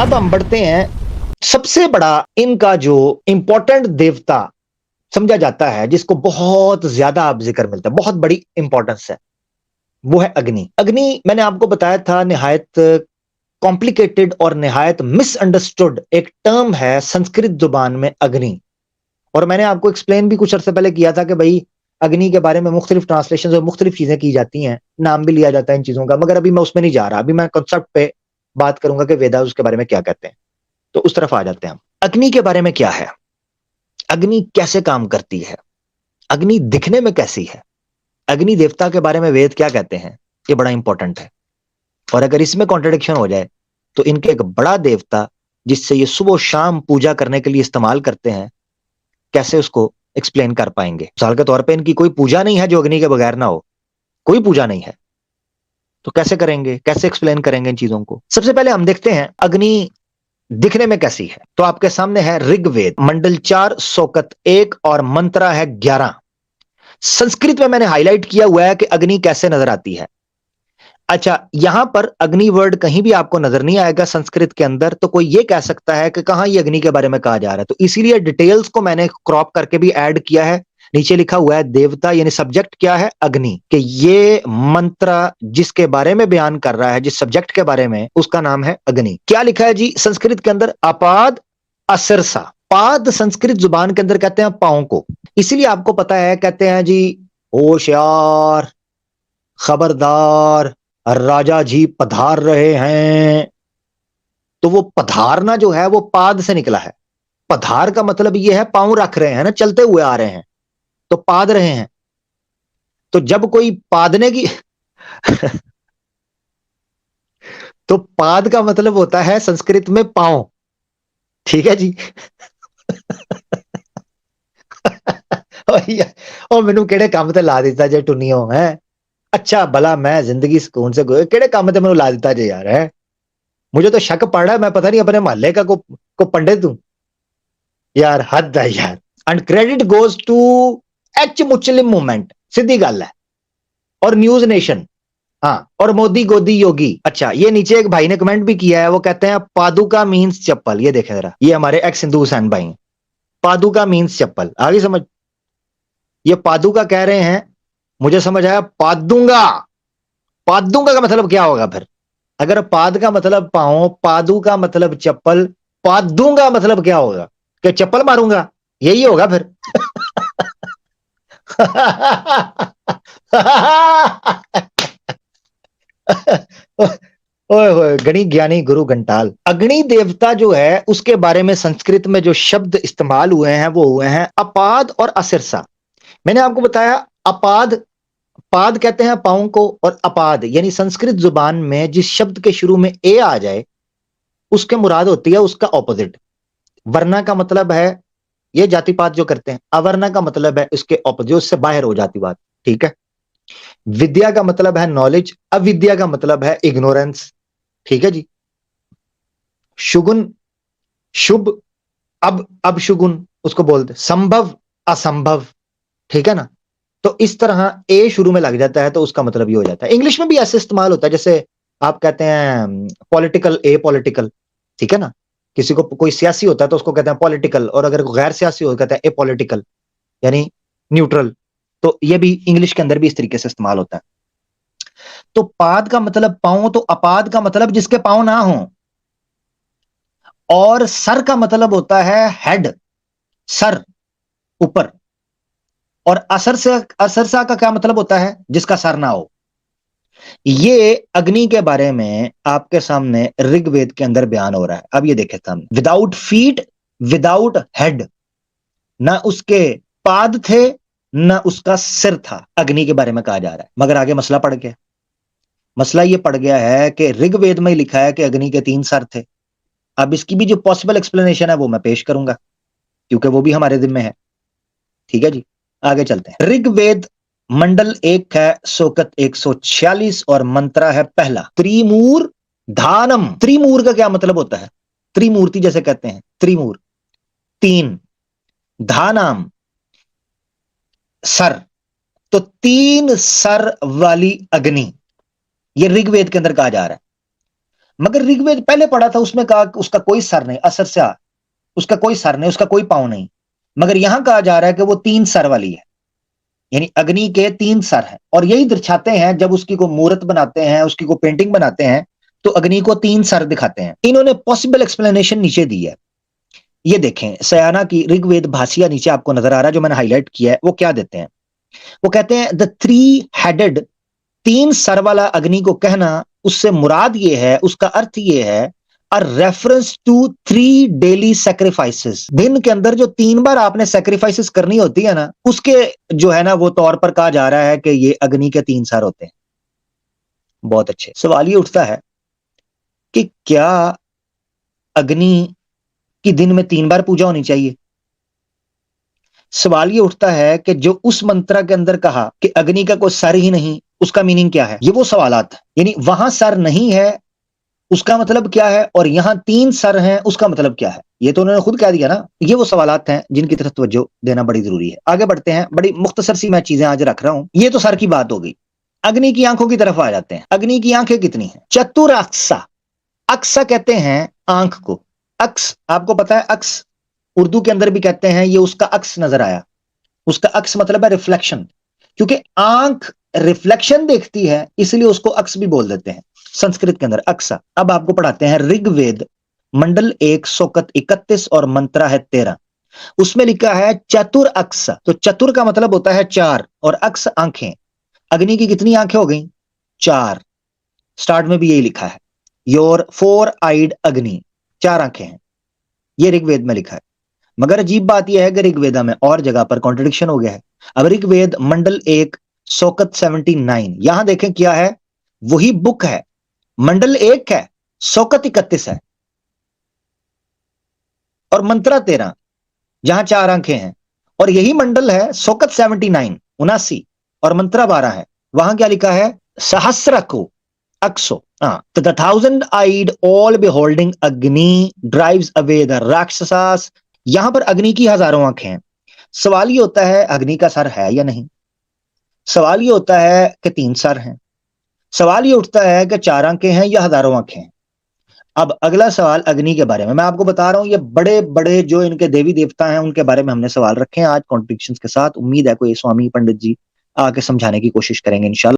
अब हम बढ़ते हैं, सबसे बड़ा इनका जो इंपॉर्टेंट देवता समझा जाता है, जिसको बहुत ज्यादा आप जिक्र मिलता है, बहुत बड़ी इंपॉर्टेंस है, वो है अग्नि। अग्नि मैंने आपको बताया था निहायत कॉम्प्लिकेटेड और निहायत मिसअंडरस्टूड एक टर्म है संस्कृत जुबान में, अग्नि। और मैंने आपको एक्सप्लेन भी कुछ अर्से पहले किया था कि भाई अग्नि के बारे में मुख्तलिफ ट्रांसलेशन और मुख्तलिफ चीजें की जाती हैं, नाम भी लिया जाता है इन चीजों का, मगर अभी मैं उसमें नहीं जा रहा। अभी मैं कॉन्सेप्ट पे बात करूंगा कि वेदा उसके बारे में क्या कहते हैं, तो उस तरफ आ जाते हैं हम। अग्नि के बारे में क्या है, अग्नि कैसे काम करती है, अग्नि दिखने में कैसी है, अग्नि देवता के बारे में वेद क्या कहते हैं, ये बड़ा इंपॉर्टेंट है। और अगर इसमें कॉन्ट्रडिक्शन हो जाए तो इनके एक बड़ा देवता जिससे ये सुबह शाम पूजा करने के लिए इस्तेमाल करते हैं, कैसे उसको एक्सप्लेन कर पाएंगे। मिसाल के तौर पे इनकी कोई पूजा नहीं है जो अग्नि के बगैर ना हो, कोई पूजा नहीं है, तो कैसे करेंगे, कैसे एक्सप्लेन करेंगे इन चीजों को। सबसे पहले हम देखते हैं अग्नि दिखने में कैसी है। तो आपके सामने है ऋग्वेद मंडल 4 सोकत 1 और मंत्रा है 11। संस्कृत में मैंने हाईलाइट किया हुआ है कि अग्नि कैसे नजर आती है। अच्छा, यहां पर अग्नि वर्ड कहीं भी आपको नजर नहीं आएगा संस्कृत के अंदर, तो कोई ये कह सकता है कि कहां ये अग्नि के बारे में कहा जा रहा है, तो इसीलिए डिटेल्स को मैंने क्रॉप करके भी ऐड किया है। नीचे लिखा हुआ है देवता यानी सब्जेक्ट क्या है, अग्नि, कि ये मंत्र जिसके बारे में बयान कर रहा है, जिस सब्जेक्ट के बारे में, उसका नाम है अग्नि। क्या लिखा है जी संस्कृत के अंदर, अपाद असरसा। पाद संस्कृत जुबान के अंदर कहते हैं पांव को, इसीलिए आपको पता है कहते हैं जी होशियार, खबरदार, राजा जी पधार रहे हैं। तो वो पधारना जो है वो पाद से निकला है। पधार का मतलब ये है पांव रख रहे हैं ना, चलते हुए आ रहे हैं, तो पाद रहे हैं। तो जब कोई पादने की तो पाद का मतलब होता है संस्कृत में पांव, ठीक है जी। ओ मैनू केड़े काम ते ला दिता जे टुनियो है। अच्छा भला मैं जिंदगी सुकून से केड़े काम ते मैनू ला दिता जे यार है। मुझे तो शक पड़ रहा है मैं पता नहीं अपने मोहल्ले का को पंडित हूं यार, हद है यार। And credit goes to H Muslim movement, सीधी गल है, और न्यूज नेशन, हाँ, और मोदी गोदी योगी। अच्छा, ये नीचे एक भाई ने कमेंट भी किया है, वो कहते हैं पादुका मीन्स चप्पल। ये देखें जरा, ये हमारे एक्स हिंदू हुसैन भाई हैं। पादुका मीन्स चप्पल, आगे समझ। ये पादुका कह रहे हैं, मुझे समझ आया पादूंगा। पादूंगा का मतलब क्या होगा फिर, अगर पाद का मतलब पाओ, पादू का मतलब चप्पल, पादूंगा मतलब क्या होगा, कि चप्पल मारूंगा, यही होगा फिर। ओए होए, गणी ज्ञानी गुरु घंटाल। अग्नि देवता जो है उसके बारे में संस्कृत में जो शब्द इस्तेमाल हुए हैं वो हुए हैं अपाद और असिरसा। मैंने आपको बताया अपाद, पाद कहते हैं पाँव को, और अपाद यानी संस्कृत जुबान में जिस शब्द के शुरू में ए आ जाए उसके मुराद होती है उसका ऑपोजिट। वर्णा का मतलब है ये जाति पात जो करते हैं, अवर्णा का मतलब है उसके ऑपोजिट, उससे बाहर हो जाती बात, ठीक है। विद्या का मतलब है नॉलेज, अविद्या का मतलब है इग्नोरेंस, ठीक है जी। शुगुन शुभ, अब शुगुन उसको बोलते संभव असंभव, ठीक है ना। तो इस तरह ए शुरू में लग जाता है तो उसका मतलब ये हो जाता है। इंग्लिश में भी ऐसे इस्तेमाल होता है, जैसे आप कहते हैं पॉलिटिकल, ए पॉलिटिकल, ठीक है ना। किसी को कोई सियासी होता है तो उसको कहते हैं पॉलिटिकल, और अगर गैर सियासी हो कहते हैं ए पॉलिटिकल, यानी न्यूट्रल। तो ये भी इंग्लिश के अंदर भी इस तरीके से इस्तेमाल होता है। तो पाद का मतलब पांव, तो अपाद का मतलब जिसके पांव ना हो, और सर का मतलब होता है हेड, सर, ऊपर। और असर से, असरसा का क्या मतलब होता है, जिसका सर ना हो। ये अग्नि के बारे में आपके सामने ऋग्वेद के अंदर बयान हो रहा है। अब ये देखे सामने, विदाउट फीट, विदाउट हेड, ना उसके पाद थे ना उसका सिर था, अग्नि के बारे में कहा जा रहा है। मगर आगे मसला पड़ गया, मसला ये पड़ गया है कि ऋग्वेद में लिखा है कि अग्नि के 3 सर थे। अब इसकी भी जो पॉसिबल एक्सप्लेनेशन है वो मैं पेश करूंगा, क्योंकि वो भी हमारे जिम्मे है, ठीक है जी। आगे चलते हैं। ऋग्वेद मंडल 1 है सोकत 146 और मंत्रा है पहला, त्रिमूर धानम। त्रिमूर का क्या मतलब होता है, त्रिमूर्ति जैसे कहते हैं, त्रिमूर 3, धानाम सर, तो 3 सर वाली अग्नि, ये ऋग्वेद के अंदर कहा जा रहा है। मगर ऋग्वेद पहले पढ़ा था, उसमें कहा कि उसका कोई सर नहीं, असर से आ, उसका कोई सर नहीं, उसका कोई पांव नहीं। मगर यहां कहा जा रहा है कि वो 3 सर वाली है, यानी अग्नि के 3 सर हैं। और यही दर्शाते हैं जब उसकी को मूर्त बनाते हैं, उसकी को पेंटिंग बनाते हैं, तो अग्नि को 3 सर दिखाते हैं। इन्होंने पॉसिबल एक्सप्लेनेशन नीचे दी है, ये देखें सयाना की ऋग्वेद भाषिया नीचे आपको नजर आ रहा है, जो मैंने हाईलाइट किया है। वो क्या देते हैं, वो कहते हैं द 3 हेडेड, 3 सर वाला अग्नि को कहना, उससे मुराद ये है, उसका अर्थ ये है, a reference to 3 daily sacrifices. दिन के अंदर जो 3 बार आपने सैक्रिफाइसेस करनी होती है ना, उसके जो है ना वो तौर पर कहा जा रहा है कि ये अग्नि के 3 सर होते हैं। बहुत अच्छे। सवाल ये उठता है कि क्या अग्नि की दिन में 3 बार पूजा होनी चाहिए? सवाल ये उठता है कि जो उस मंत्र के अंदर कहा कि अग्नि का कोई सर ही नहीं, उसका मीनिंग क्या है? ये वो सवालात है, यानी वहां सर नहीं है उसका मतलब क्या है, और यहां 3 सर हैं उसका मतलब क्या है? ये तो उन्होंने खुद कह दिया ना। ये वो सवालात हैं जिनकी तरफ तवज्जो देना बड़ी जरूरी है। आगे बढ़ते हैं, बड़ी मुख्तसर सी मैं चीजें आज रख रहा हूं। ये तो सर की बात हो गई। अग्नि की आंखों की तरफ आ जाते हैं। अग्नि की आंखें कितनी हैं? चतुराक्सा। अक्सा कहते हैं आंख को। अक्स आपको पता है, अक्स उर्दू के अंदर भी कहते हैं, ये उसका अक्स नजर आया। उसका अक्स मतलब है रिफ्लेक्शन, क्योंकि आंख रिफ्लेक्शन देखती है, इसलिए उसको अक्स भी बोल देते हैं संस्कृत के अंदर, अक्सा। अब आपको पढ़ाते हैं ऋग्वेद मंडल 1 सोकत 31 और मंत्रा है 13। उसमें लिखा है चतुर अक्स। तो चतुर का मतलब होता है 4 और अक्स आंखें। अग्नि की कितनी आंखें हो गई? 4। स्टार्ट में भी यही लिखा है, योर 4 आइड अग्नि, 4 आंखें हैं, ये ऋग्वेद में लिखा है। मगर अजीब बात यह है कि ऋग्वेदा में और जगह पर कॉन्ट्रडिक्शन हो गया है। अब ऋग्वेद मंडल 1 सोकत 79, यहां देखें क्या है, वही बुक है, मंडल 1 है, सोकत 31 है, और मंत्रा 13 जहां 4 आंखें हैं, और यही मंडल है सोकत 79 79 और मंत्रा 12 है, वहां क्या लिखा है? सहस्र को अक्सो। हाँ, तो द 1000 आइड ऑल बिहोल्डिंग अग्नि ड्राइव्स अवे द राक्षसास। यहां पर अग्नि की हजारों आंखें हैं। सवाल ये होता है अग्नि का सर है या नहीं? सवाल ये होता है कि 3 सर हैं। सवाल ये उठता है कि 4 आंखें हैं या हजारों आंखें हैं। अब अगला सवाल अग्नि के बारे में मैं आपको बता रहा हूं, ये बड़े बड़े जो इनके देवी देवता हैं उनके बारे में हमने सवाल रखे हैं आज कॉन्ट्रडिक्शंस के साथ। उम्मीद है कोई स्वामी पंडित जी आके समझाने की कोशिश करेंगे इंशाल्लाह।